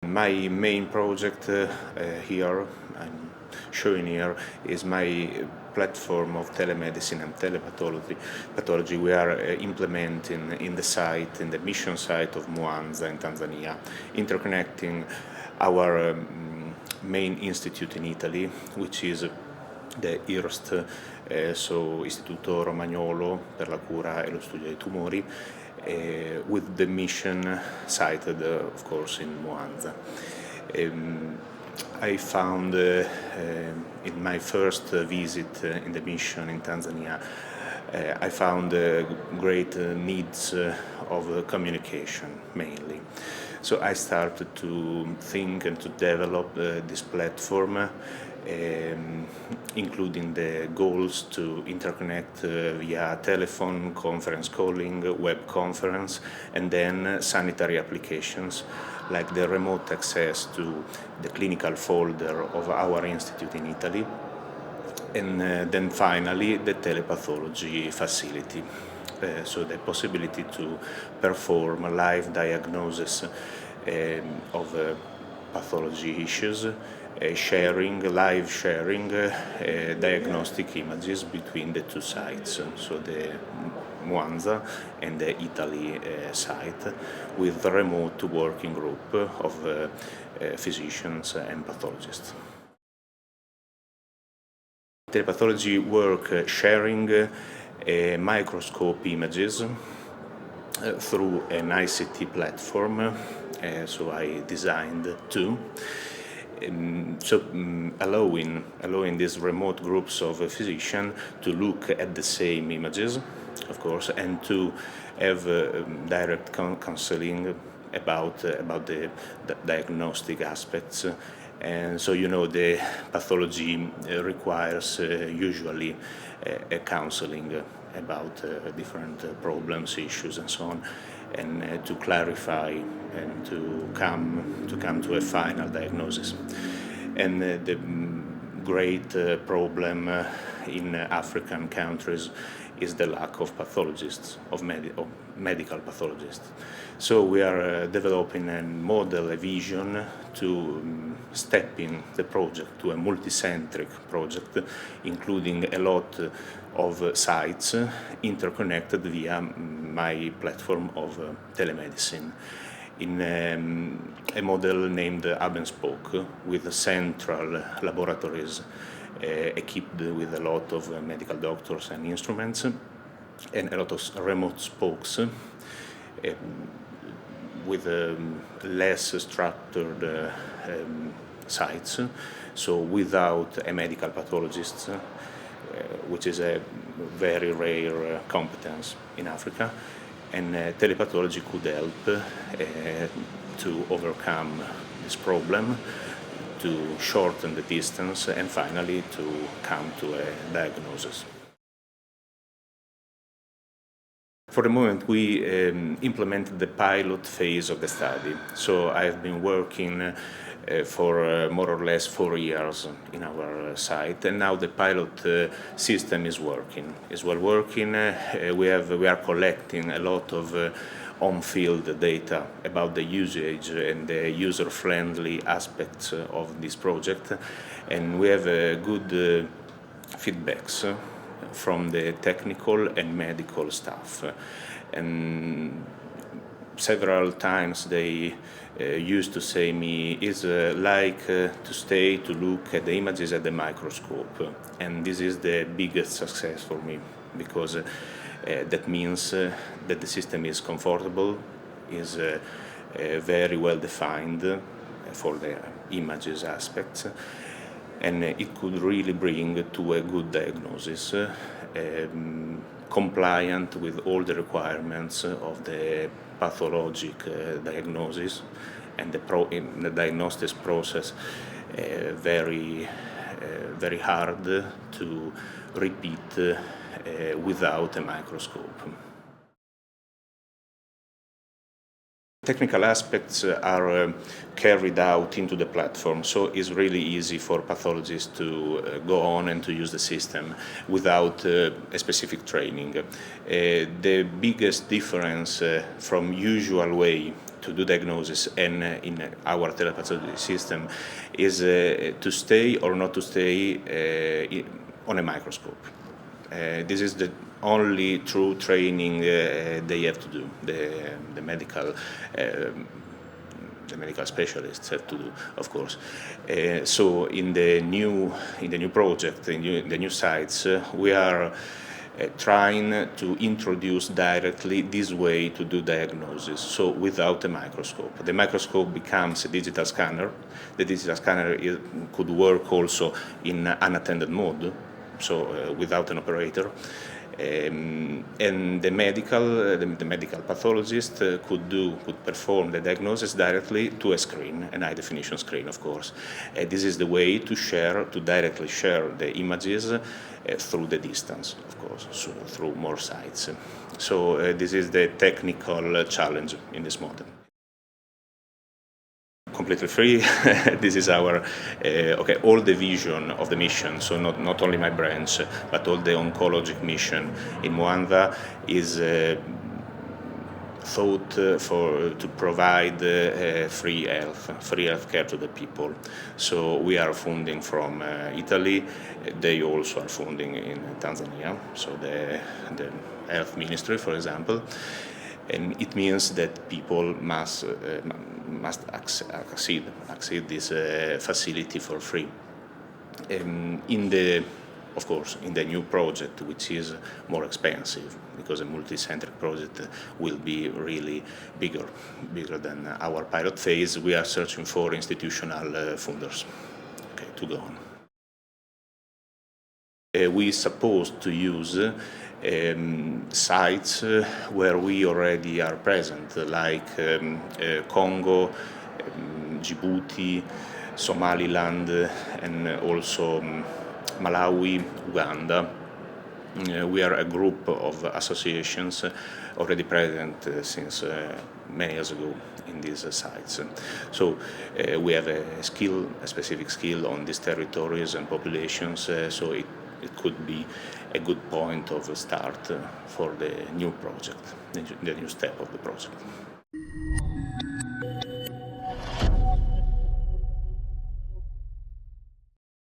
My main project here, I'm showing here, is my platform of telemedicine and telepathology we are implementing in the site, in the mission site of Mwanza in Tanzania, interconnecting our main institute in Italy, which is the IRST, so Istituto Romagnolo per la cura e lo studio dei tumori, with the mission sited, of course, in Mwanza. I found in my first visit in the mission in Tanzania, I found great needs of communication mainly. So I started to think and to develop this platform, including the goals to interconnect via telephone, conference calling, web conference, and then sanitary applications like the remote access to the clinical folder of our institute in Italy, and then finally the telepathology facility. So the possibility to perform a live diagnosis of pathology issues, live sharing diagnostic images between the two sites, so the Mwanza and the Italy site, with a remote working group of physicians and pathologists. Telepathology work sharing microscope images through an ICT platform, so I designed two. Allowing these remote groups of physicians to look at the same images, of course, and to have direct counseling about the diagnostic aspects. And so, the pathology requires usually a counseling about different problems, issues, and so on, and to clarify and to come to a final diagnosis. And the great problem in African countries is the lack of pathologists, of medical pathologists. So we are developing a model, a vision to step in the project to a multicentric project, including a lot of sites interconnected via my platform of telemedicine, in a model named Hub and Spoke, with central laboratories equipped with a lot of medical doctors and instruments, and a lot of remote spokes with less structured sites, so without a medical pathologist, which is a very rare competence in Africa, and telepathology could help to overcome this problem, to shorten the distance, and finally to come to a diagnosis. For the moment, we implemented the pilot phase of the study. So I've been working for more or less 4 years in our site, and now the pilot system is working. It's well working. We are collecting a lot of on-field data about the usage and the user-friendly aspects of this project, and we have good feedbacks from the technical and medical staff. And several times they used to say me, it's like to stay to look at the images at the microscope. And this is the biggest success for me, because that means that the system is comfortable, is very well defined for the images aspects, and it could really bring to a good diagnosis, compliant with all the requirements of the pathologic diagnosis, and the diagnosis process very hard to repeat without a microscope. technical aspects are carried out into the platform, so it's really easy for pathologists to go on and to use the system without a specific training. The biggest difference from usual way to do diagnosis and in our telepathology system is to stay or not to stay on a microscope. This is the only true training they have to do. The medical specialists have to do, of course. So in the new project, in the new sites, we are trying to introduce directly this way to do diagnosis, so without a microscope. The microscope becomes a digital scanner. The digital scanner could work also in unattended mode, so without an operator. And the medical pathologist could perform the diagnosis directly to a screen, an high definition screen, of course. This is the way to directly share the images through the distance, of course, so through more sites. So this is the technical challenge in this model. Completely free. This is our all the vision of the mission. So not only my branch, but all the oncologic mission in Muanda is thought to provide free health care to the people. So we are funding from Italy. They also are funding in Tanzania. So the health ministry, for example. And it means that people must accede this facility for free. Of course, in the new project, which is more expensive, because a multi-centric project will be really bigger than our pilot phase, we are searching for institutional funders to go on. We supposed to use sites where we already are present, like Congo, Djibouti, Somaliland, and also Malawi, Uganda. We are a group of associations already present since many years ago in these sites. So we have a specific skill on these territories and populations, so it could be a good point of start for the new project, the new step of the project.